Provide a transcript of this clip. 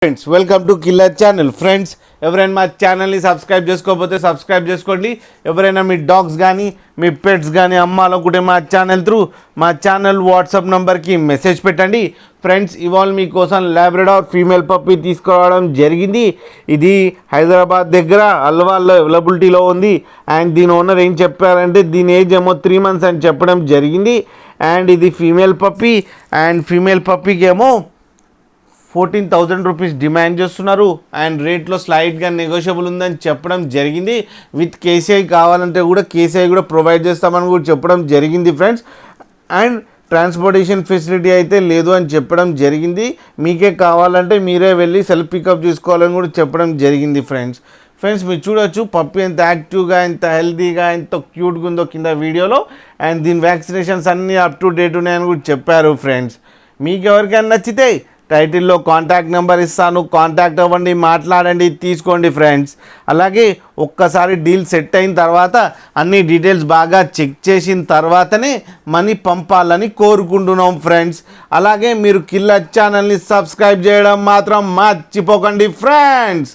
Friends welcome to killer channel. Friends ఎవరైనా మా ఛానల్ని సబ్స్క్రైబ్ చేసుకోకపోతే సబ్స్క్రైబ్ చేసుకోండి. ఎవరైనా మీ డాగ్స్ కానీ మీ పెట్స్ కానీ అమ్మాలనుకుంటే మా ఛానల్ వాట్సాప్ నెంబర్కి మెసేజ్ పెట్టండి. ఫ్రెండ్స్ ఇవాళ మీకోసం లాబ్రడార్ ఫీమేల్ పప్పీ తీసుకురావడం జరిగింది. ఇది హైదరాబాద్ దగ్గర అల్వాల్లో అవైలబిలిటీలో ఉంది. అండ్ దీని ఓనర్ ఏం చెప్పారంటే దీని ఏజ్ ఏమో 3 months అని చెప్పడం జరిగింది. అండ్ ఇది ఫీమేల్ పప్పీ. అండ్ ఫీమేల్ పప్పీకి ఏమో 14,000 రూపీస్ డిమాండ్ చేస్తున్నారు. అండ్ రేట్లో స్లైడ్గా నెగోషియబుల్ ఉందని చెప్పడం జరిగింది. విత్ కేసీఐ కావాలంటే కూడా కేసీఐ కూడా ప్రొవైడ్ చేస్తామని కూడా చెప్పడం జరిగింది ఫ్రెండ్స్. అండ్ ట్రాన్స్పోర్టేషన్ ఫెసిలిటీ అయితే లేదు అని చెప్పడం జరిగింది. మీకే కావాలంటే మీరే వెళ్ళి సెల్ఫ్ పికప్ చేసుకోవాలని కూడా చెప్పడం జరిగింది ఫ్రెండ్స్. మీరు చూడొచ్చు పప్పి ఎంత యాక్టివ్గా, ఎంత హెల్తీగా, ఎంత క్యూట్గా ఉందో కింద వీడియోలో. అండ్ దీని వ్యాక్సినేషన్స్ అన్నీ అప్ టు డేట్ ఉన్నాయని కూడా చెప్పారు ఫ్రెండ్స్. మీకు ఎవరికైనా నచ్చితే టైటిల్లో కాంటాక్ట్ నెంబర్ ఇస్తాను, కాంటాక్ట్ అవ్వండి, మాట్లాడండి, తీసుకోండి ఫ్రెండ్స్. అలాగే ఒక్కసారి డీల్ సెట్ అయిన తర్వాత అన్ని డీటెయిల్స్ బాగా చెక్ చేసిన తర్వాతనే మనీ పంపాలని కోరుకుంటున్నాం ఫ్రెండ్స్. అలాగే మీరు కిల్లర్ ఛానల్ని సబ్స్క్రైబ్ చేయడం మాత్రం మర్చిపోకండి ఫ్రెండ్స్.